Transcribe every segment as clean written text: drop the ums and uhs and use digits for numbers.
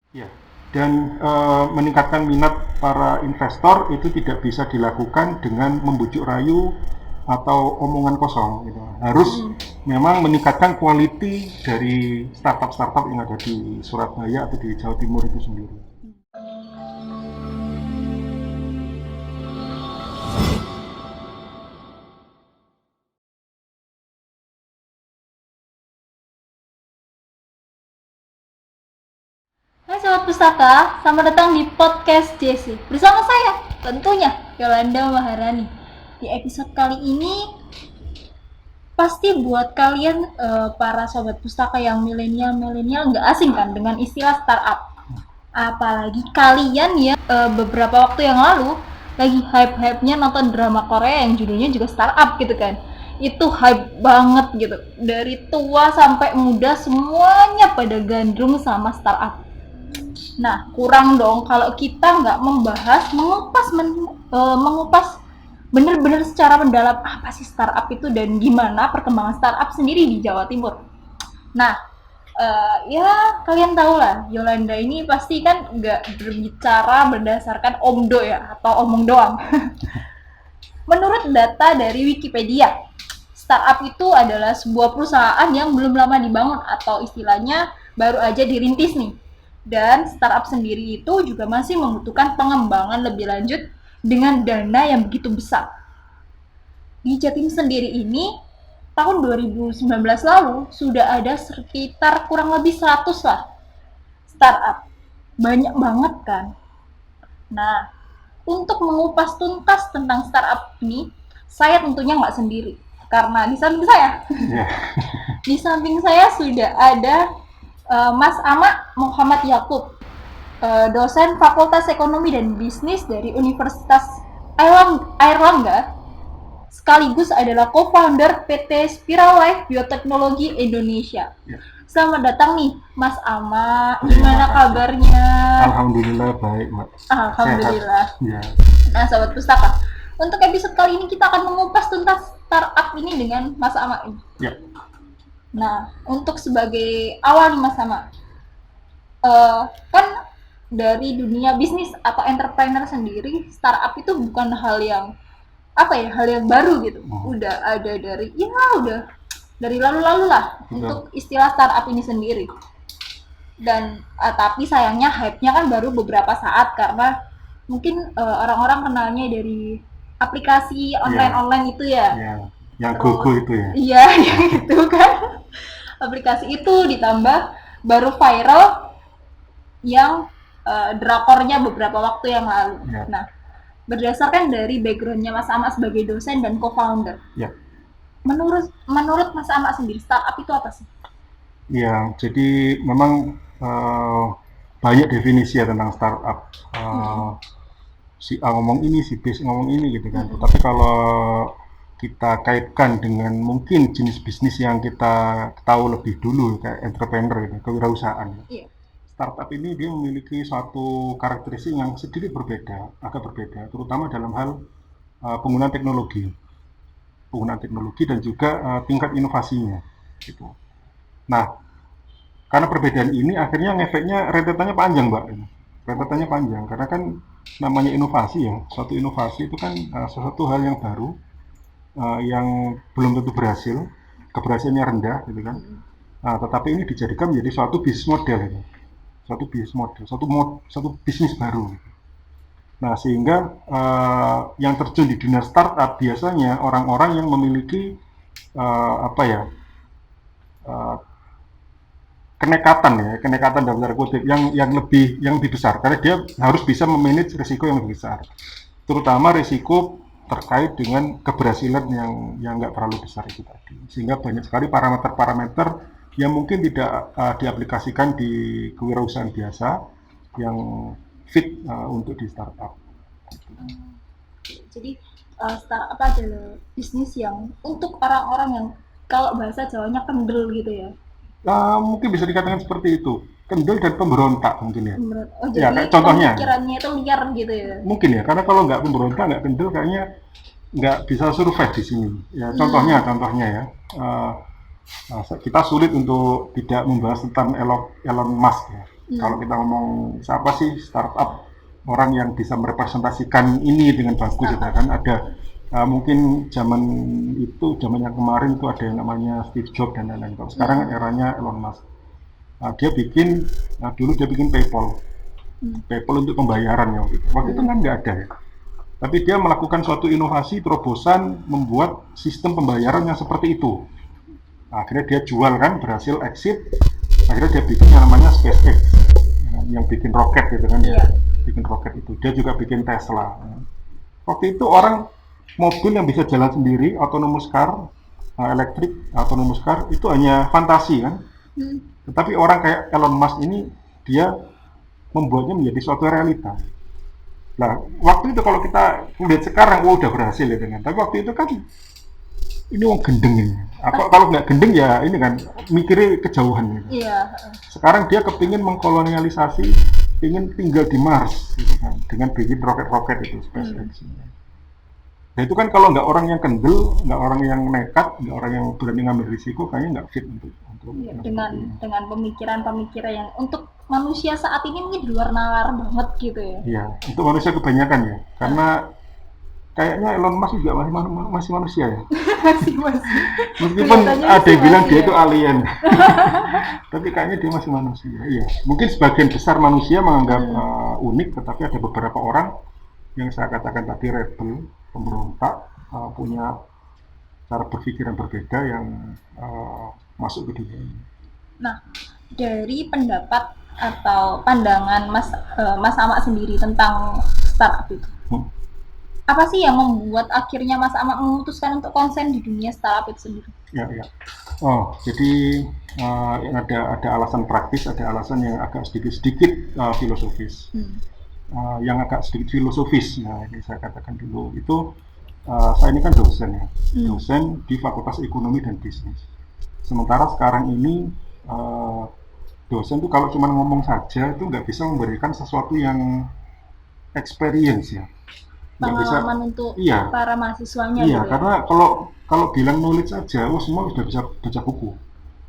Ya, dan meningkatkan minat para investor itu tidak bisa dilakukan dengan membujuk rayu atau omongan kosong gitu. Harus memang meningkatkan quality dari startup-startup yang ada di Surabaya atau di Jawa Timur itu sendiri. Hai Sobat Pustaka, selamat datang di podcast JC. Bersama saya, tentunya Yolanda Maharani. Di episode kali ini, pasti buat kalian para Sobat Pustaka yang milenial nggak asing kan dengan istilah startup. Apalagi kalian ya beberapa waktu yang lalu lagi hype-hypenya nonton drama Korea yang judulnya juga startup gitu kan. Itu hype banget gitu. Dari tua sampai muda semuanya pada gandrung sama startup. Nah, kurang dong kalau kita nggak membahas, mengupas bener-bener secara mendalam apa sih startup itu dan gimana perkembangan startup sendiri di Jawa Timur. Nah, ya kalian tahu lah, Yolanda ini pasti kan nggak berbicara berdasarkan omdo ya, atau omong doang. Menurut data dari Wikipedia, startup itu adalah sebuah perusahaan yang belum lama dibangun atau istilahnya baru aja dirintis nih. Dan startup sendiri itu juga masih membutuhkan pengembangan lebih lanjut dengan dana yang begitu besar. Di Jatim sendiri ini, tahun 2019 lalu sudah ada sekitar kurang lebih 100 lah startup. Banyak banget kan? Nah, untuk mengupas tuntas tentang startup ini, saya tentunya nggak sendiri. Karena di samping saya, Ya, di samping saya sudah ada Mas Ama Muhammad Yakub, dosen Fakultas Ekonomi dan Bisnis dari Universitas Airlangga, sekaligus adalah co-founder PT Spiral Life Bioteknologi Indonesia. ya. Selamat datang nih, Mas Ama. Gimana kabarnya? Alhamdulillah baik, Mbak. Alhamdulillah. Sehat. Ya. Nah, Sobat Pustaka, untuk episode kali ini kita akan mengupas tuntas startup ini dengan Mas Ama ini. Ya. Nah, untuk sebagai awal nih Mas Ama, kan dari dunia bisnis atau entrepreneur sendiri, startup itu bukan hal yang hal yang baru gitu. Udah ada udah dari lalu-lalu lah untuk istilah startup ini sendiri. Dan tapi sayangnya hype-nya kan baru beberapa saat karena mungkin orang-orang kenalnya dari aplikasi online itu ya. Ya. Yang GoGo itu ya. Iya, yang itu kan. Aplikasi itu ditambah baru viral yang drakornya beberapa waktu yang lalu. Ya. Nah, berdasarkan dari backgroundnya Mas Ama sebagai dosen dan co-founder, Ya. menurut Mas Ama sendiri startup itu apa sih? Ya, jadi memang banyak definisi ya tentang startup. Si A ngomong ini, si B ngomong ini gitu kan. Tetapi kalau kita kaitkan dengan mungkin jenis bisnis yang kita tahu lebih dulu kayak entrepreneur gitu, kewirausahaan. Iya. Startup ini dia memiliki suatu karakteristik yang sedikit berbeda, agak berbeda, terutama dalam hal penggunaan teknologi dan juga tingkat inovasinya gitu. Nah, karena perbedaan ini akhirnya ngefeknya rentetannya panjang, Mbak. Rentetannya panjang karena kan namanya inovasi ya. Suatu inovasi itu kan sesuatu hal yang baru yang belum tentu berhasil, keberhasilannya rendah gitu kan. Nah, tetapi ini dijadikan menjadi suatu bisnis model gitu. Suatu bisnis baru. Nah, sehingga yang terjun di dunia startup biasanya orang-orang yang memiliki apa ya uh, kenekatan dalam tanda kutip yang lebih besar karena dia harus bisa memanage risiko yang lebih besar, terutama risiko terkait dengan keberhasilan yang nggak terlalu besar itu tadi, sehingga banyak sekali parameter-parameter yang mungkin tidak diaplikasikan di kewirausahaan biasa yang fit untuk di startup. Jadi startup adalah bisnis yang untuk orang-orang yang kalau bahasa Jawanya kendel gitu ya. Mungkin bisa dikatakan seperti itu, kendel dan pemberontak mungkin ya. Oh, Ya, jadi kayak contohnya. pemikirannya itu liar gitu ya. Mungkin ya, karena kalau nggak pemberontak, nggak kendel, kayaknya nggak bisa survive di sini. Ya, contohnya ya, kita sulit untuk tidak membahas tentang Elon Musk ya. Kalau kita ngomong siapa sih startup orang yang bisa merepresentasikan ini dengan bagus, gitu kan? Ada mungkin zaman yang kemarin itu ada yang namanya Steve Jobs dan lain-lain. Kalau sekarang eranya Elon Musk. Dulu dia bikin PayPal untuk pembayaran ya. Waktu itu kan nggak ada ya. Tapi dia melakukan suatu inovasi terobosan membuat sistem pembayaran yang seperti itu. Akhirnya dia jual kan, berhasil exit. Akhirnya dia bikin yang namanya SpaceX, yang bikin roket gitu kan, Iya. bikin roket itu. Dia juga bikin Tesla. Waktu itu orang mobil yang bisa jalan sendiri, autonomous car, elektrik, autonomous car itu hanya fantasi kan. Tetapi orang kayak Elon Musk ini dia membuatnya menjadi suatu realita. Nah, waktu itu kalau kita lihat sekarang, udah berhasil ya dengan. Tapi waktu itu kan ini wong gendeng ini. Kalau nggak gendeng ya ini kan mikirnya kejauhan gitu. Iya. Sekarang dia kepingin mengkolonialisasi, ingin tinggal di Mars gitu kan, dengan bikin roket-roket itu SpaceX. Nah itu kan kalau nggak orang yang kendel, nggak orang yang nekat, nggak orang yang berani ngambil risiko, kayaknya nggak fit untuk Iya, dengan pemikiran-pemikiran yang untuk manusia saat ini mungkin di luar nalar banget gitu ya. Iya, untuk manusia kebanyakan ya, karena kayaknya Elon Musk juga masih manusia ya. Masih. Meskipun Kelihatannya ada yang sih bilang masih dia ya. itu alien, tapi kayaknya dia masih manusia. Iya, mungkin sebagian besar manusia menganggap unik, tetapi ada beberapa orang yang saya katakan tadi rebel, pemberontak, punya cara berpikir yang berbeda yang masuk ke dunia ini. Nah, dari pendapat atau pandangan Mas Ahmad sendiri tentang startup itu, apa sih yang membuat akhirnya Mas Ahmad memutuskan untuk konsen di dunia startup itu sendiri? Ya. Oh, jadi ada alasan praktis, ada alasan yang agak sedikit filosofis. Yang agak sedikit filosofis, nah ini saya katakan dulu itu saya ini kan dosen ya, dosen di Fakultas Ekonomi dan Bisnis. Sementara sekarang ini dosen tuh kalau cuma ngomong saja itu nggak bisa memberikan sesuatu yang experience ya. Pengalaman untuk para mahasiswanya Iya, gitu. karena kalau bilang knowledge saja, semua sudah bisa baca buku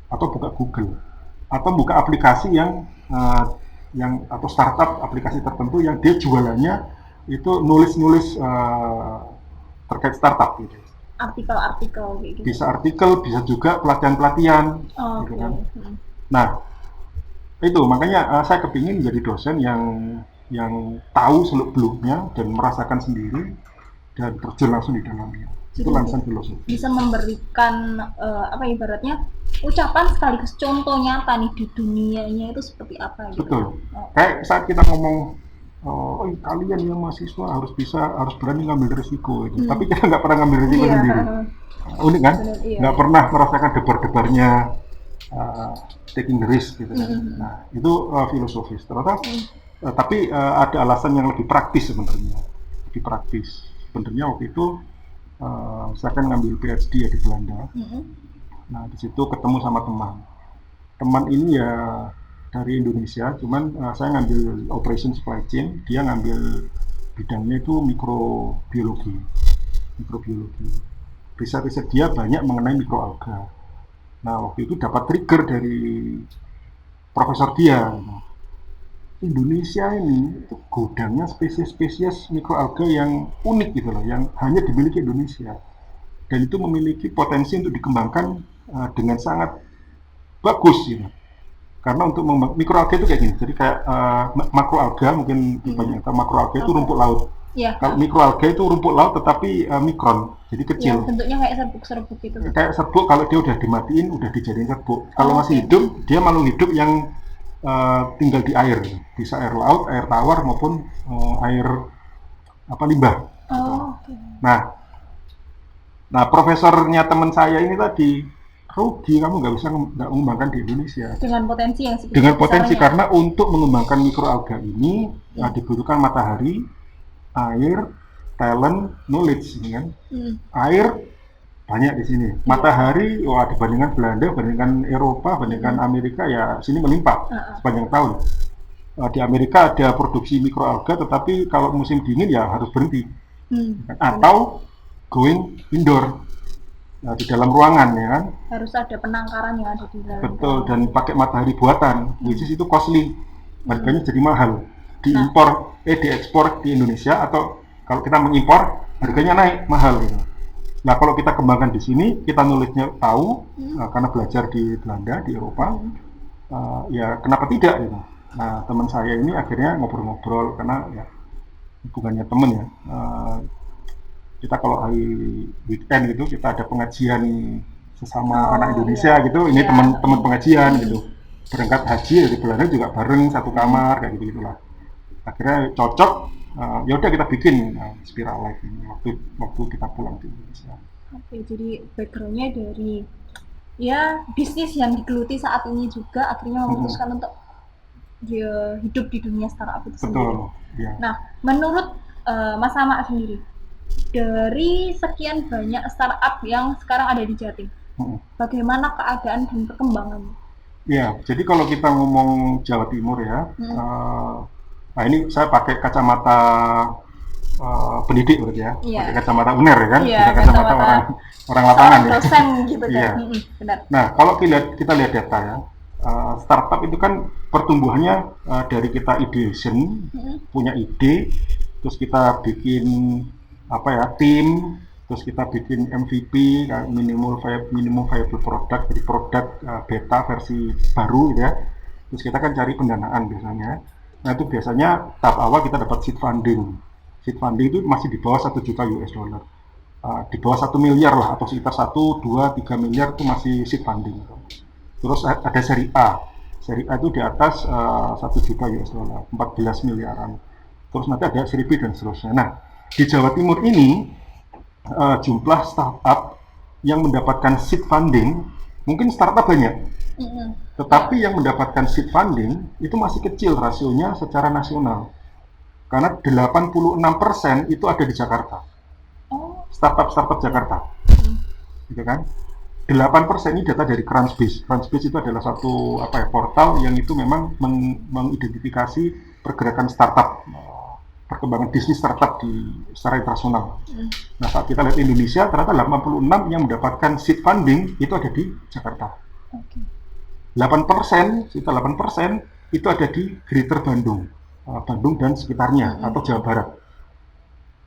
atau buka Google atau buka aplikasi yang atau startup aplikasi tertentu yang dia jualannya itu nulis terkait startup gitu. Artikel-artikel gitu. Bisa artikel, bisa juga pelatihan-pelatihan, gitu kan. Nah, itu makanya saya kepingin jadi dosen yang tahu seluk-beluknya dan merasakan sendiri dan terjun langsung di dalamnya. Itu landasan filosofi. Bisa memberikan ibaratnya ucapan sekaligus contoh nyata nih di dunianya itu seperti apa gitu. Betul. Kayak saat kita ngomong kalian yang mahasiswa harus berani ngambil risiko gitu. Tapi kita nggak pernah ngambil risiko sendiri. Unik kan? Nggak pernah merasakan debar-debarnya taking the risk gitu kan. Nah, itu filosofis. Ternyata tapi ada alasan yang lebih praktis sebenarnya. Lebih praktis. Sebenarnya waktu itu saya kan ngambil PhD ya di Belanda. Nah, di situ ketemu sama teman. Teman ini ya dari Indonesia, cuman saya ngambil operation supply chain, dia ngambil bidangnya itu mikrobiologi. Riset-riset dia banyak mengenai mikroalga. Nah, waktu itu dapat trigger dari profesor dia. Indonesia ini itu gudangnya spesies-spesies mikroalga yang unik gitu loh, yang hanya dimiliki Indonesia. Dan itu memiliki potensi untuk dikembangkan dengan sangat bagus gitu. Karena untuk mikroalga itu kayak gini, jadi kayak makroalga mungkin banyak tahu, makroalga itu rumput laut. Ya. Kalau mikroalga itu rumput laut tetapi mikron, jadi kecil. Ya, bentuknya kayak serbuk-serbuk gitu. Kayak serbuk, kalau dia udah dimatiin, udah dijadiin serbuk. Kalau masih hidup, dia makhluk hidup yang tinggal di air, bisa air laut, air tawar maupun air limbah. Nah, profesornya teman saya ini tadi rugi, kamu nggak mengembangkan di Indonesia dengan potensi yang segitu dengan potensi besarnya. Karena untuk mengembangkan mikroalga ini dibutuhkan matahari, air, talent, knowledge, kan? Air banyak di sini, matahari dibandingkan Belanda, bandingkan Eropa, bandingkan Amerika ya sini melimpah sepanjang tahun. Di Amerika ada produksi mikroalga, tetapi kalau musim dingin ya harus berhenti atau going indoor. Nah, di dalam ruangan ya kan harus ada penangkaran yang ada di dalam. Betul, dan pakai matahari buatan, which is itu costly. harganya jadi mahal. Diekspor di Indonesia, atau kalau kita mengimpor harganya naik mahal gitu. Nah, kalau kita kembangkan di sini, kita nulisnya tahu, karena belajar di Belanda, di Eropa, ya kenapa tidak gitu. Nah, teman saya ini akhirnya ngobrol-ngobrol, karena ya bukannya temen ya, kita kalau hari weekend gitu, kita ada pengajian sesama anak Indonesia gitu, ini teman-teman pengajian gitu, berangkat haji dari Belanda juga bareng satu kamar kayak gitu gitulah. Akhirnya cocok, ya udah kita bikin Spiral Life ini waktu kita pulang ke Indonesia. Oke, jadi backgroundnya dari ya bisnis yang digeluti saat ini juga akhirnya memutuskan untuk dia hidup di dunia startup itu sendiri. Betul, ya. Nah, menurut Mas Sama sendiri, dari sekian banyak startup yang sekarang ada di Jatim, bagaimana keadaan dan perkembangannya? Ya, jadi kalau kita ngomong Jawa Timur ya, nah ini saya pakai kacamata pendidik berarti ya, pakai kacamata UNER ya kan, bukan kacamata orang lapangan ya. Dosen gitu kan. Iya. Benar. Nah, kalau kita lihat data ya, startup itu kan pertumbuhannya dari kita ideation, punya ide, terus kita bikin tim, terus kita bikin MVP, minimum viable product, jadi produk beta versi baru gitu ya. Terus kita kan cari pendanaan biasanya. Nah, itu biasanya tahap awal kita dapat seed funding. Seed funding itu masih di bawah 1 juta US dollar. Di bawah 1 miliar lah, atau sekitar 1, 2, 3 miliar itu masih seed funding. Terus ada seri A. Seri A itu di atas 1 juta US dollar, 14 miliaran. Terus nanti ada seri B dan seterusnya. Nah, di Jawa Timur ini jumlah startup yang mendapatkan seed funding, mungkin startup banyak, tetapi yang mendapatkan seed funding itu masih kecil rasionya secara nasional, karena 86% itu ada di Jakarta, startup Jakarta, gitu kan. 8% ini data dari Crunchbase. Crunchbase itu adalah satu portal yang itu memang mengidentifikasi pergerakan startup, perkembangan bisnis startup secara internasional. Nah, saat kita lihat Indonesia, ternyata 86 yang mendapatkan seed funding itu ada di Jakarta. 8%, sekitar 8% itu ada di Greater Bandung, Bandung dan sekitarnya, atau Jawa Barat.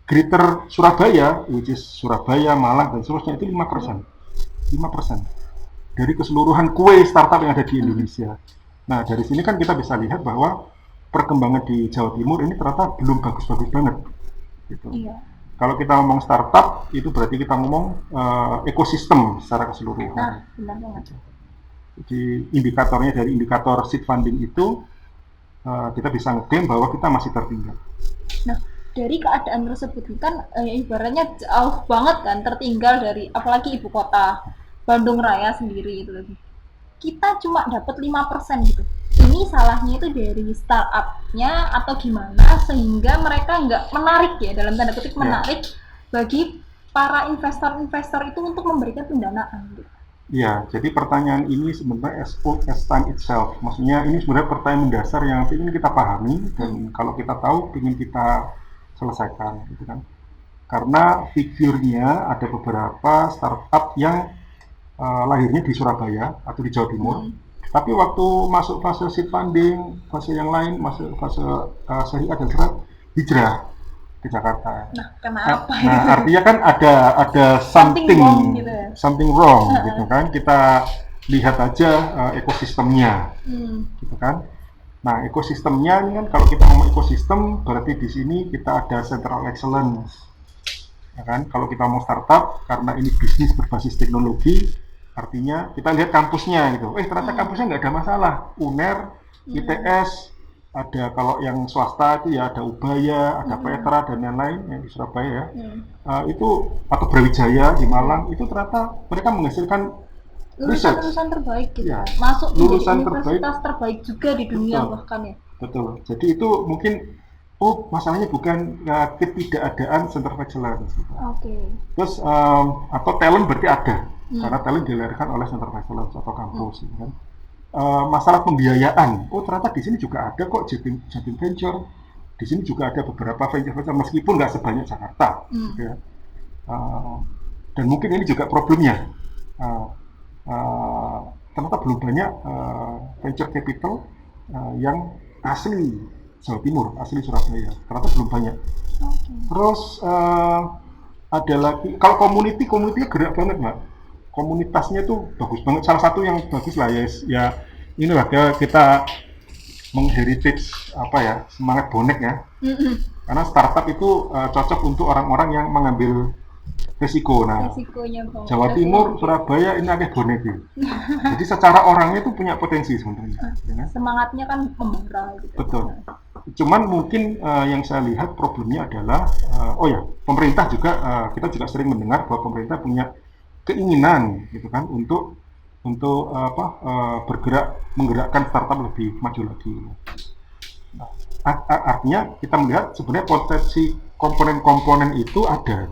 Greater Surabaya, which is Surabaya, Malang, dan seterusnya, itu 5%. 5% dari keseluruhan kue startup yang ada di Indonesia. Nah, dari sini kan kita bisa lihat bahwa perkembangan di Jawa Timur ini ternyata belum bagus-bagus banget gitu. Iya. Kalau kita ngomong startup, itu berarti kita ngomong ekosistem secara keseluruhan. Benar banget. Jadi indikatornya, dari indikator seed funding itu kita bisa ngeklaim bahwa kita masih tertinggal. Nah, dari keadaan tersebut kan ibaratnya jauh banget kan, tertinggal dari apalagi ibu kota Bandung Raya sendiri itu lagi. Kita cuma dapat 5% gitu. Ini salahnya itu dari startupnya atau gimana sehingga mereka nggak menarik ya, dalam tanda kutip menarik bagi para investor-investor itu untuk memberikan pendanaan gitu. Ya, jadi pertanyaan ini sebenarnya as old as time itself. Maksudnya ini sebenarnya pertanyaan mendasar yang ingin kita pahami, dan kalau kita tahu ingin kita selesaikan gitu kan. Karena figurnya ada beberapa startup yang lahirnya di Surabaya atau di Jawa Timur, tapi waktu masuk fase seed funding, fase yang lain, masuk fase seri A dan serat, hijrah ke Jakarta. Nah, kenapa? Nah, artinya kan ada something wrong gitu kan. Kita lihat aja ekosistemnya, gitu kan. Nah, ekosistemnya ini kan, kalau kita ngomong ekosistem, berarti di sini kita ada central excellence, ya kan. Kalau kita mau startup, karena ini bisnis berbasis teknologi, artinya kita lihat kampusnya gitu. Ternyata kampusnya nggak ada masalah. UNER, ITS, ada kalau yang swasta itu ya ada Ubaya, ada Petra dan lain-lain yang di Surabaya ya. Itu atau Brawijaya di Malang, itu ternyata mereka menghasilkan lulusan terbaik gitu. Ya, masuk lulusan universitas terbaik juga di dunia. Betul. Bahkan ya. Betul. Jadi itu mungkin masalahnya bukan ketidakadaan center of excellence. Terus atau talent berarti ada. Karena talent dilahirkan oleh center of excellence atau kampus gitu kan. Masalah pembiayaan, ternyata di sini juga ada kok Jatim Venture, di sini juga ada beberapa venture meskipun nggak sebanyak Jakarta, gitu ya. Dan mungkin ini juga problemnya, ternyata belum banyak venture capital yang asli Jawa Timur, asli Surabaya. Ternyata belum banyak. Oke. Terus ada lagi, kalau community gerak banget mbak. Komunitasnya tuh bagus banget. Salah satu yang bagus lah ya inilah kita mengheritage apa ya, semangat bonek ya. Karena startup itu cocok untuk orang-orang yang mengambil risiko. Nah, Resikonya kok. Jawa Timur, Surabaya ini akeh bonek gitu. Jadi secara orangnya itu punya potensi sebenarnya. Ya kan? Semangatnya kan membara gitu. Betul. Cuman mungkin yang saya lihat problemnya adalah pemerintah juga kita juga sering mendengar bahwa pemerintah punya keinginan gitu kan untuk bergerak menggerakkan startup lebih maju lagi. Nah, artinya kita melihat sebenarnya potensi komponen-komponen itu ada.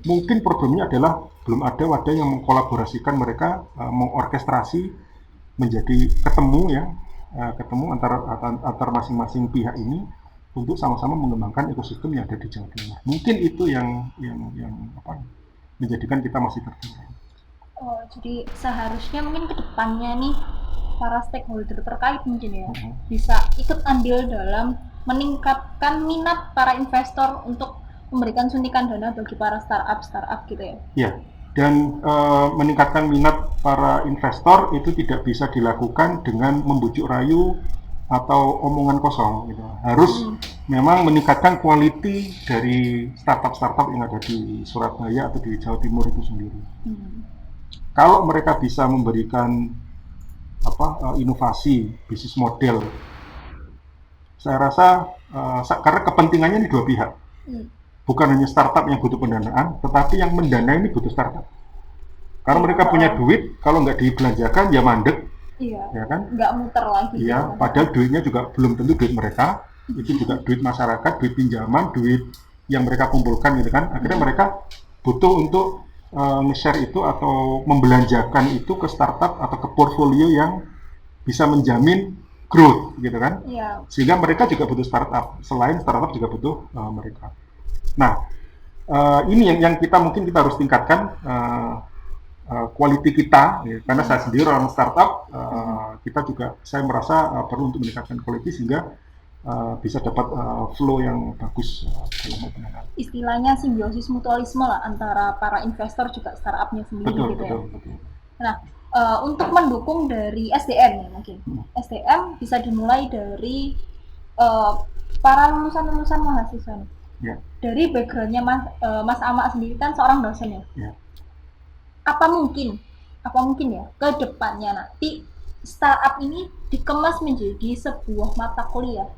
Mungkin problemnya adalah belum ada wadah yang mengkolaborasikan mereka, mengorkestrasi menjadi ketemu antar masing-masing pihak ini untuk sama-sama mengembangkan ekosistem yang ada di Jawa Timur. Mungkin itu yang menjadikan kita masih tertinggal. Oh, jadi seharusnya mungkin ke depannya nih para stakeholder terkait mungkin ya bisa ikut andil dalam meningkatkan minat para investor untuk memberikan suntikan dana bagi para startup gitu ya. Ya, dan meningkatkan minat para investor itu tidak bisa dilakukan dengan membujuk rayu atau omongan kosong gitu. Harus memang meningkatkan quality dari startup yang ada di Surabaya atau di Jawa Timur itu sendiri. Kalau mereka bisa memberikan inovasi bisnis model, saya rasa karena kepentingannya ini dua pihak, bukan hanya startup yang butuh pendanaan, tetapi yang mendanai ini butuh startup. Karena mereka punya duit, kalau nggak dibelanjakan ya mandek, ya kan? Nggak muter lagi. Iya, padahal duitnya juga belum tentu duit mereka, itu juga duit masyarakat, duit pinjaman, duit yang mereka kumpulkan gitu kan. Akhirnya mereka butuh untuk nge-share itu atau membelanjakan itu ke startup atau ke portfolio yang bisa menjamin growth gitu kan. Sehingga mereka juga butuh startup, selain startup juga butuh mereka. Nah, ini yang kita harus tingkatkan quality kita, ya. Karena saya sendiri orang startup, saya merasa perlu untuk meningkatkan quality sehingga bisa dapat flow yang bagus dalam pendanaan. Istilahnya simbiosis mutualisme lah antara para investor juga startupnya sendiri betul. Nah, untuk mendukung dari SDM nih mungkin. SDM bisa dimulai dari para lulusan mahasiswa nih. Ya. Dari backgroundnya Mas Amak sendiri kan seorang dosen ya. Ya. Apa mungkin ya ke depannya nanti startup ini dikemas menjadi sebuah mata kuliah?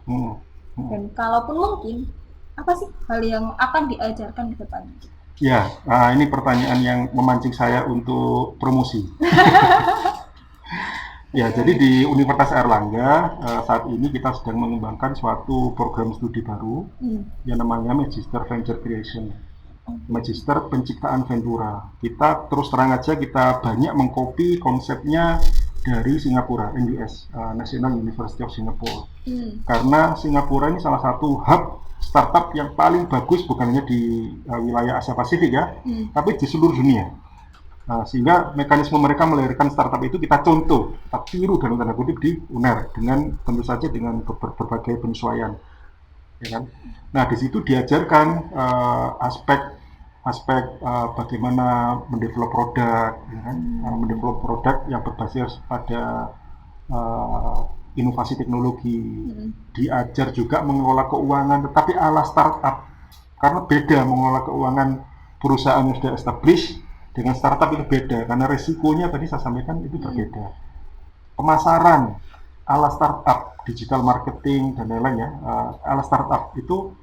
Dan kalaupun mungkin, apa sih hal yang akan diajarkan ke depannya? Ya, ini pertanyaan yang memancing saya untuk promosi. Ya, jadi di Universitas Airlangga saat ini kita sedang mengembangkan suatu program studi baru yang namanya Magister Venture Creation, Magister Penciptaan Ventura. Kita terus terang aja kita banyak mengcopy konsepnya dari Singapura, NUS, National University of Singapore. Karena Singapura ini salah satu hub startup yang paling bagus bukan hanya di wilayah Asia Pasifik ya, tapi di seluruh dunia. Sehingga mekanisme mereka melahirkan startup itu kita contoh, kita tiru dalam tanda kutip di UNER dengan tentu saja dengan berbagai penyesuaian, ya kan? Nah di situ diajarkan aspek bagaimana mendevelop produk, ya kan? Mendevelop produk yang berbasis pada inovasi teknologi. Diajar juga mengelola keuangan, tetapi ala startup, karena beda mengelola keuangan perusahaan yang sudah established dengan startup itu beda, karena resikonya tadi saya sampaikan itu berbeda. Pemasaran ala startup, digital marketing dan lain-lain ya, ala startup itu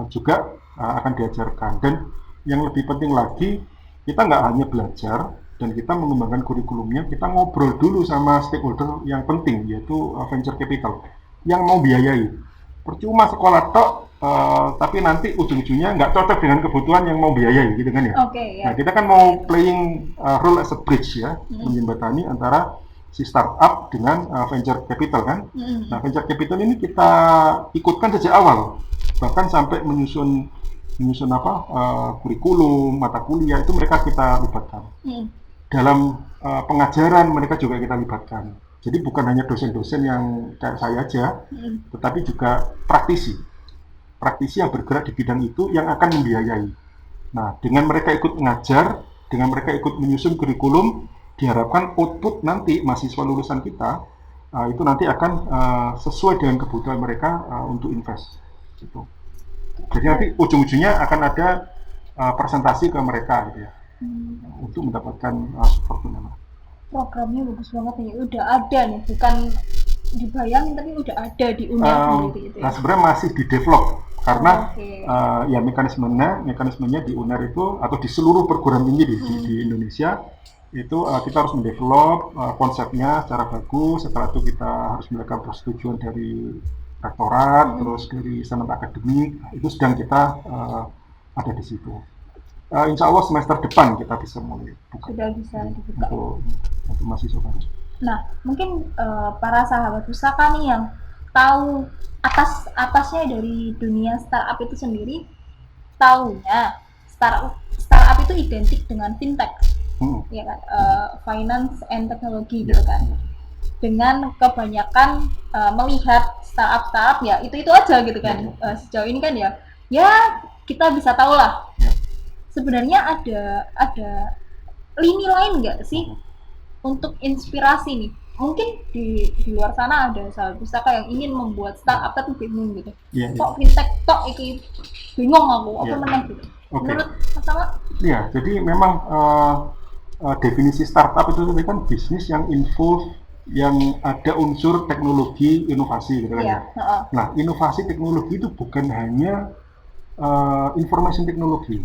juga akan diajarkan. Dan yang lebih penting lagi, kita nggak hanya belajar dan kita mengembangkan kurikulumnya, kita ngobrol dulu sama stakeholder yang penting, yaitu venture capital yang mau biayai. Percuma sekolah tok, tapi nanti ujung-ujungnya nggak cocok dengan kebutuhan yang mau biayai, gitu kan ya. Nah, kita kan mau playing role as a bridge ya, menjembatani antara si startup dengan venture capital kan. Nah, venture capital ini kita ikutkan sejak awal, bahkan sampai menyusun kurikulum, mata kuliah itu mereka kita libatkan. Dalam pengajaran mereka juga kita libatkan. Jadi bukan hanya dosen-dosen yang kayak saya aja, Hmm. tetapi juga praktisi. Praktisi yang bergerak di bidang itu yang akan membiayai. Nah, dengan mereka ikut mengajar, dengan mereka ikut menyusun kurikulum, diharapkan output nanti mahasiswa lulusan kita itu nanti akan sesuai dengan kebutuhan mereka untuk invest. Gitu. Jadi nanti ujung-ujungnya akan ada presentasi ke mereka gitu ya, Hmm. untuk mendapatkan support dana. Programnya bagus banget nih, udah ada nih, bukan dibayangin tapi udah ada di UNER sendiri itu Nah ya. sebenarnya masih di develop karena Oh, oke. ya mekanismenya di UNER itu atau di seluruh perguruan tinggi di Indonesia itu kita harus mendevelop konsepnya secara bagus. Setelah itu kita harus mendapatkan persetujuan dari rektorat, terus dari senat akademik. Itu sedang kita ada di situ. Insya Allah semester depan kita bisa mulai buka Sudah bisa dibuka. untuk mahasiswa baru. Nah, mungkin para sahabat pustaka nih yang tahu atasnya dari dunia startup itu sendiri, taunya startup itu identik dengan fintech, ya kan, finance and technology gitu kan. Dengan kebanyakan melihat startup ya itu aja gitu kan. Sejauh ini kan ya kita bisa tahu lah. Sebenarnya ada lini lain nggak sih untuk inspirasi nih? Mungkin di luar sana ada sahabat pustaka yang ingin membuat startup tapi bingung gitu. Kok fintech tok iki bingung aku apa meneh gitu. Menurut Mas Sama? Iya, jadi memang definisi startup itu kan bisnis yang involve yang ada unsur teknologi inovasi gitu kan ya. Nah, inovasi teknologi itu bukan hanya information teknologi.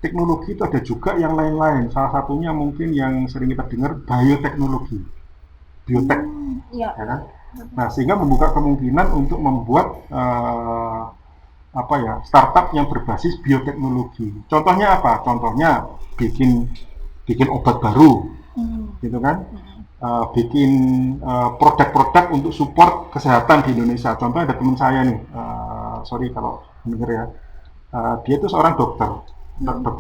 Teknologi itu ada juga yang lain-lain. Salah satunya mungkin yang sering kita dengar bioteknologi, biotek, ya kan? Nah, sehingga membuka kemungkinan untuk membuat startup yang berbasis bioteknologi. Contohnya apa? Contohnya bikin obat baru, gitu kan? Bikin produk-produk untuk support kesehatan di Indonesia. Contohnya ada teman saya nih, sorry kalau mendengar ya, dia itu seorang dokter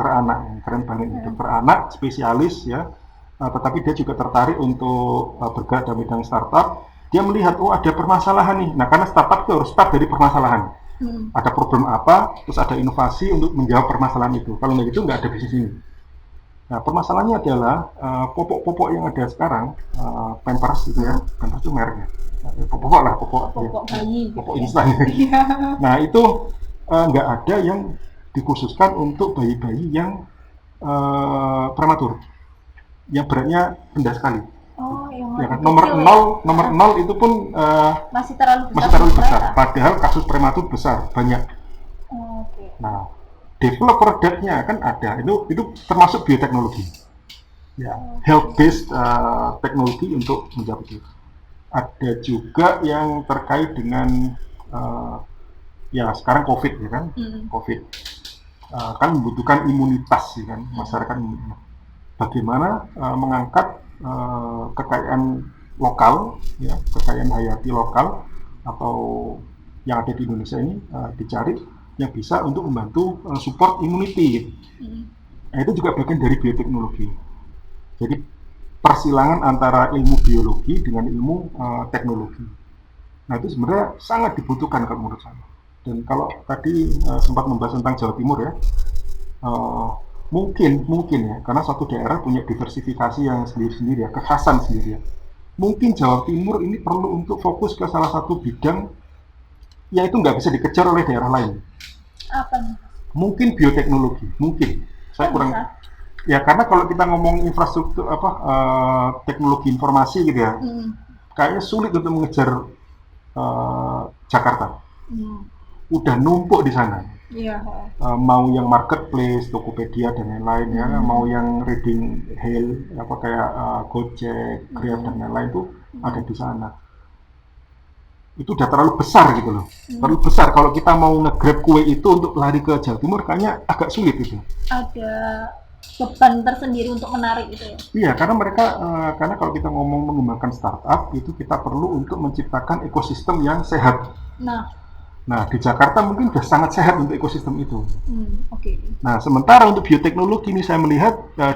anak, keren banget, dokter anak spesialis ya, tetapi dia juga tertarik untuk bergerak dalam bidang startup. Dia melihat ada permasalahan nih. Nah, karena startup itu harus start dari permasalahan. Ada problem apa, terus ada inovasi untuk menjawab permasalahan itu. Kalau nggak gitu nggak ada bisnis ini. Nah, permasalahannya adalah popok-popok yang ada sekarang, Pampers gitu ya, Pampers itu mereknya. Popok lah, popok bayi, popok instan. Nah, itu nggak ada yang dikhususkan untuk bayi-bayi yang prematur, yang beratnya rendah sekali. Ya kan? Nomor 0 itu pun masih terlalu besar. Padahal kasus prematur besar banyak. Nah, develop produknya kan ada, itu termasuk bioteknologi. Ya, health based teknologi untuk menjawab itu. Ada juga yang terkait dengan ya sekarang COVID ya kan, COVID kan membutuhkan imunitas ya kan, masyarakat. Bagaimana mengangkat kekayaan lokal, ya, kekayaan hayati lokal atau yang ada di Indonesia ini dicari yang bisa untuk membantu support immunity. Nah, itu juga bagian dari bioteknologi. Jadi persilangan antara ilmu biologi dengan ilmu teknologi. Nah, itu sebenarnya sangat dibutuhkan kalau menurut saya. Dan kalau tadi sempat membahas tentang Jawa Timur ya, mungkin ya, karena suatu daerah punya diversifikasi yang sendiri-sendiri ya, kekhasan sendiri ya. Mungkin Jawa Timur ini perlu untuk fokus ke salah satu bidang yang itu nggak bisa dikejar oleh daerah lain. Apa nih? Mungkin bioteknologi, mungkin. Saya kurang. Ya karena kalau kita ngomong infrastruktur teknologi informasi gitu ya, kayaknya sulit untuk mengejar Jakarta. Udah numpuk di sana. Mau yang marketplace, Tokopedia dan lain-lain ya, mau yang reading hail kayak Gojek, Grab dan lain-lain itu ada di sana. Itu udah terlalu besar gitu loh. Terlalu besar kalau kita mau nge-grab kue itu untuk lari ke Jawa Timur kayaknya agak sulit itu. Ada beban tersendiri untuk menarik itu ya. Iya, karena karena kalau kita ngomong mengembangkan startup itu kita perlu untuk menciptakan ekosistem yang sehat. Nah, di Jakarta mungkin sudah sangat sehat untuk ekosistem itu. Okay. Nah, sementara untuk bioteknologi ini saya melihat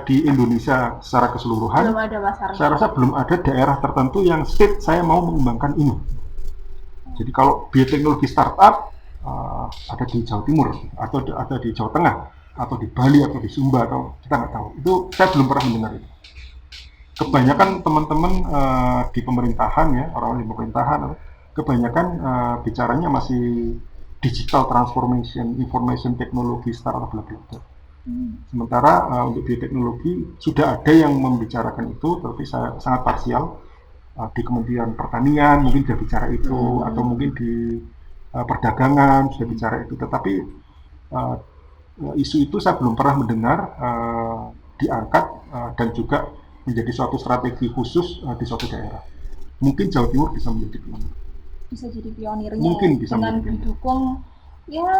di Indonesia secara keseluruhan, Belum ada pasarnya. saya rasa belum ada daerah tertentu yang state saya mau mengembangkan ini. Jadi kalau bioteknologi startup ada di Jawa Timur, atau ada di Jawa Tengah, atau di Bali, atau di Sumba, atau kita nggak tahu. Itu saya belum pernah mendengar itu. Kebanyakan teman-teman di pemerintahan ya, orang di pemerintahan, kebanyakan bicaranya masih digital transformation, information technology, startup, bla bla bla. Sementara untuk bioteknologi sudah ada yang membicarakan itu, tapi saya sangat parsial. Di Kementerian Pertanian mungkin sudah bicara itu, atau mungkin di perdagangan sudah bicara itu. Tetapi isu itu saya belum pernah mendengar diangkat dan juga menjadi suatu strategi khusus di suatu daerah. Mungkin Jawa Timur bisa menjadi pionir. Bisa jadi pionirnya. Mungkin bisa dengan menjadi pionir. didukung ya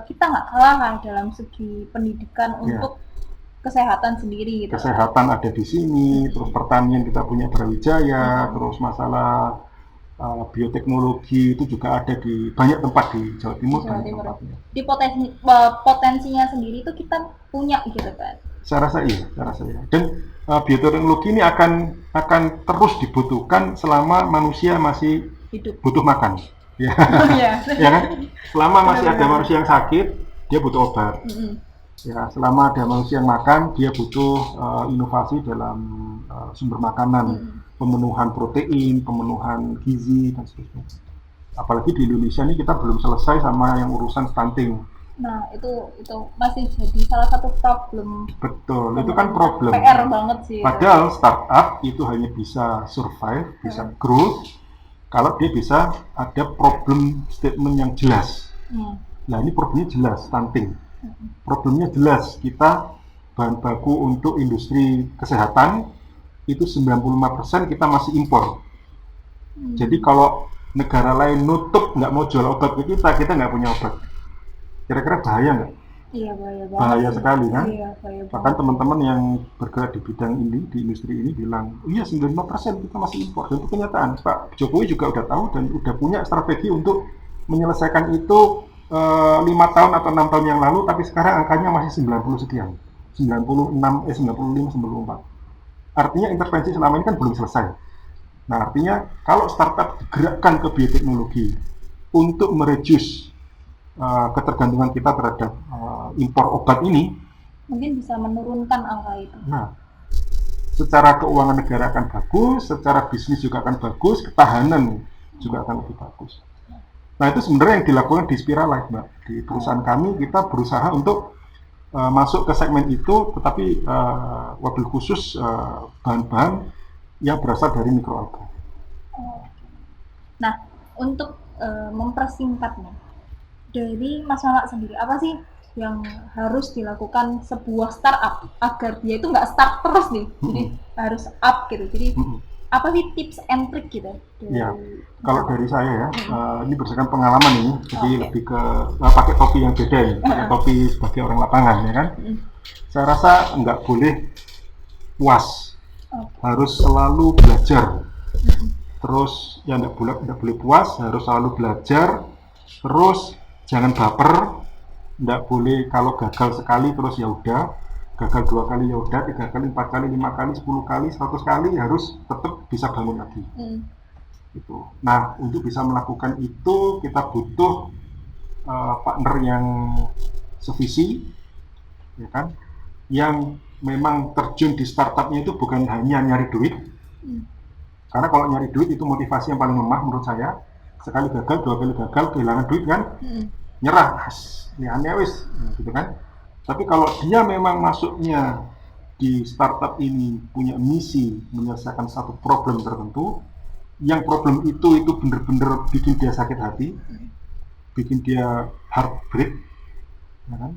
kita nggak kalah lah dalam segi pendidikan untuk kesehatan sendiri gitu. Kesehatan ada di sini, terus pertanian kita punya Brawijaya, terus masalah bioteknologi itu juga ada di banyak tempat di Jawa Timur. Di potensinya sendiri itu kita punya gitu kan. Saya rasa iya. Dan bioteknologi ini akan terus dibutuhkan selama manusia masih hidup, butuh makan. Ya, ya kan? Selama masih ada manusia yang sakit, dia butuh obat. Ya, selama ada manusia yang makan, dia butuh inovasi dalam sumber makanan, pemenuhan protein, pemenuhan gizi dan sebagainya. Apalagi di Indonesia ini kita belum selesai sama yang urusan stunting. Nah, itu masih jadi salah satu problem. Betul, itu kan problem. PR banget sih. Padahal startup itu hanya bisa survive, bisa growth kalau dia bisa ada problem statement yang jelas. Nah, ini problemnya jelas, stunting. Problemnya jelas, kita bahan baku untuk industri kesehatan itu 95% kita masih impor. Jadi kalau negara lain nutup nggak mau jual obat ke kita nggak punya obat. Kira-kira bahaya nggak? Iya, bahaya banget. Bahaya sekali kan? Iya, bahaya banget. Bahkan teman-teman yang bergerak di bidang ini, di industri ini bilang, iya 95% kita masih impor. Dan itu kenyataan. Pak Jokowi juga udah tahu dan udah punya strategi untuk menyelesaikan itu 5 tahun atau 6 tahun yang lalu, tapi sekarang angkanya masih 90 sekian. 95, 94. Artinya intervensi selama ini kan belum selesai. Nah, artinya kalau startup digerakkan ke bioteknologi untuk mereduce ketergantungan kita terhadap impor obat ini, mungkin bisa menurunkan angka itu. Nah, secara keuangan negara akan bagus, secara bisnis juga akan bagus, ketahanan juga akan lebih bagus. Nah, itu sebenarnya yang dilakukan di Spiralife, Mbak. Di perusahaan kami kita berusaha untuk masuk ke segmen itu, tetapi wabil khusus bahan-bahan yang berasal dari mikroalga. Nah, untuk mempersingkatnya, dari Mas Mamak sendiri, apa sih yang harus dilakukan sebuah startup agar dia itu nggak start terus nih, jadi harus up gitu. Jadi apa sih tips and trick gitu? Ya, kalau dari saya ya, ini berdasarkan pengalaman ini, jadi lebih ke pakai topi yang beda ya, pakai topi sebagai orang lapangan ya kan. Saya rasa nggak boleh puas, harus selalu belajar. Terus ya nggak boleh puas, harus selalu belajar. Terus jangan baper, nggak boleh kalau gagal sekali terus ya udah, gagal 2 kali ya udah, 3 kali, 4 kali, 5 kali, 10 kali, 100 kali harus tetap bisa bangun lagi. Itu. Nah, untuk bisa melakukan itu kita butuh partner yang sevisi, ya kan, yang memang terjun di startupnya itu bukan hanya nyari duit, karena kalau nyari duit itu motivasi yang paling lemah menurut saya. Sekali gagal, 2 kali gagal, kehilangan duit kan, nyerah, aneh wis, gitu kan. Tapi kalau dia memang masuknya di startup ini punya misi menyelesaikan satu problem tertentu, yang problem itu benar-benar bikin dia sakit hati, bikin dia heartbreak, ya kan?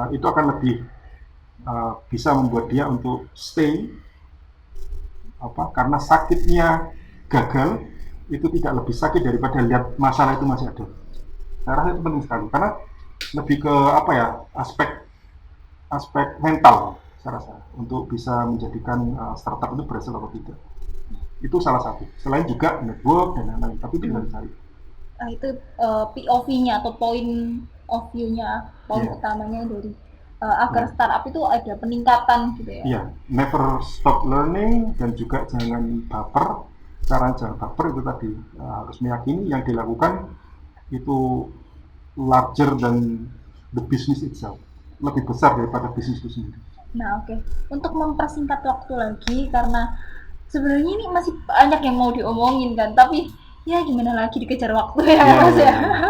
Itu akan lebih bisa membuat dia untuk stay, karena sakitnya gagal itu tidak lebih sakit daripada lihat masalah itu masih ada. Saya rasa itu penting sekali karena lebih ke aspek mental, saya rasa, untuk bisa menjadikan startup itu berhasil atau tidak. Itu salah satu. Selain juga network dan lain-lain, tapi itu harus cari. Itu POV-nya atau point of view-nya, poin utamanya dari agar startup itu ada peningkatan gitu ya. Iya, never stop learning dan juga jangan baper. Cara jangan baper itu tadi harus meyakini yang dilakukan itu larger than the business itself, lebih besar daripada bisnis itu sendiri. Nah, oke. Untuk mempersingkat waktu lagi karena sebenarnya ini masih banyak yang mau diomongin kan, tapi ya gimana lagi dikejar waktu ya, Iya, Mas iya, ya. iya.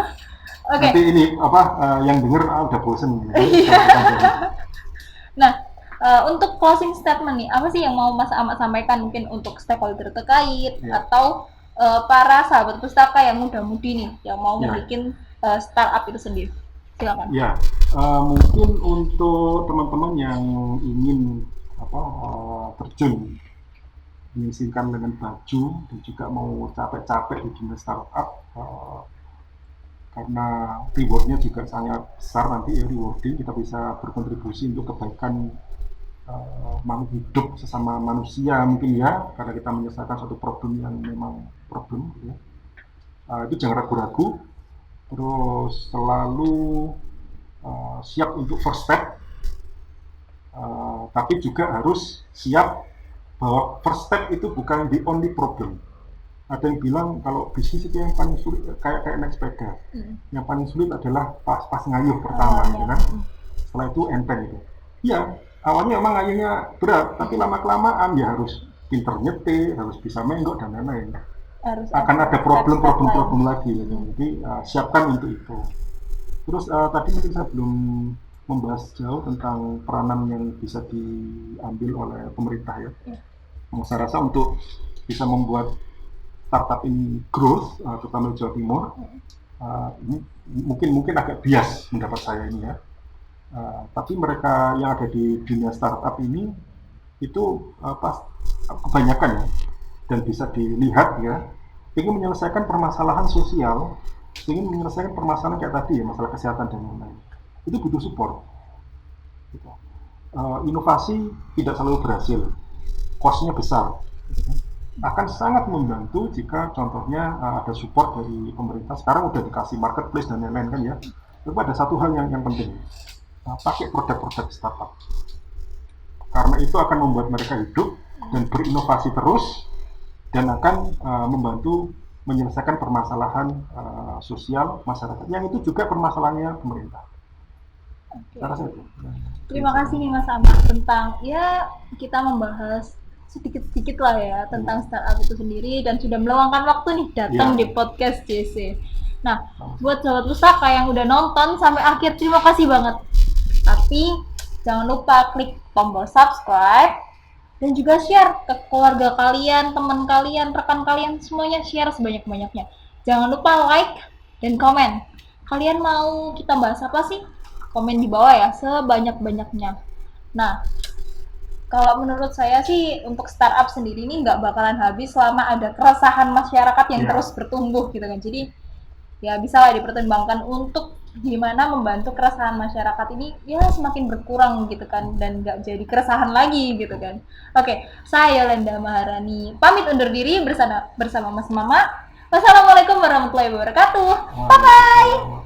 Oke. Nanti ini apa yang denger udah bosen gitu. Nah, untuk closing statement nih, apa sih yang mau Mas Ahmad sampaikan mungkin untuk stakeholder terkait Ya. atau para sahabat pustaka yang muda-mudi nih yang mau Ya. membuat startup itu sendiri? Silakan. Ya, mungkin untuk teman-teman yang ingin terjun menyisihkan dengan baju dan juga mau capek-capek di dunia startup karena rewardnya juga sangat besar nanti ya, rewarding, kita bisa berkontribusi untuk kebaikan hidup sesama manusia mungkin ya, karena kita menyelesaikan suatu problem yang memang problem gitu ya. Itu jangan ragu-ragu, terus selalu siap untuk first step, tapi juga harus siap bahwa first step itu bukan the only problem. Ada yang bilang kalau bisnis itu yang paling sulit kayak naik sepeda. Yang paling sulit adalah pas ngayuh pertama, gitu kan. Setelah itu enteng itu. Iya, awalnya emang ngayuhnya berat, tapi lama kelamaan ya harus pinter nyetir, harus bisa menggok dan lain-lain. Akan ada problem lagi, gitu. Jadi siapkan untuk itu. Terus tadi mungkin saya belum membahas jauh tentang peranan yang bisa diambil oleh pemerintah ya. Saya rasa untuk bisa membuat startup ini growth, terutama di Jawa Timur, ini mungkin agak bias mendapat saya ini ya. Tapi mereka yang ada di dunia startup ini itu kebanyakan ya, dan bisa dilihat ya, ingin menyelesaikan permasalahan sosial, ingin menyelesaikan permasalahan kayak tadi ya, masalah kesehatan dan lain-lain. Itu butuh support. Gitu. Inovasi tidak selalu berhasil, cost-nya besar. Gitu. Akan sangat membantu jika contohnya ada support dari pemerintah. Sekarang udah dikasih marketplace dan lain-lain kan ya. Tapi ada satu hal yang penting, pakai produk-produk startup, karena itu akan membuat mereka hidup dan berinovasi terus dan akan membantu menyelesaikan permasalahan sosial masyarakat yang itu juga permasalahannya pemerintah. Okay. Terima kasih nih Mas Ahmad tentang ya kita membahas sedikit-sedikit lah ya tentang startup itu sendiri dan sudah meluangkan waktu nih datang di podcast JC. Nah, buat sahabat pustaka yang udah nonton sampai akhir, terima kasih banget. Tapi jangan lupa klik tombol subscribe dan juga share ke keluarga kalian, teman kalian, rekan kalian, semuanya share sebanyak-banyaknya. Jangan lupa like dan komen. Kalian mau kita bahas apa sih? Komen di bawah ya, sebanyak-banyaknya. Nah, kalau menurut saya sih untuk startup sendiri ini nggak bakalan habis selama ada keresahan masyarakat yang terus bertumbuh gitu kan. Jadi ya bisa lah dipertimbangkan untuk gimana membantu keresahan masyarakat ini ya semakin berkurang gitu kan dan nggak jadi keresahan lagi gitu kan. Oke, saya Yolanda Maharani pamit undur diri bersama Mas Mama. Wassalamualaikum warahmatullahi wabarakatuh. Bye bye.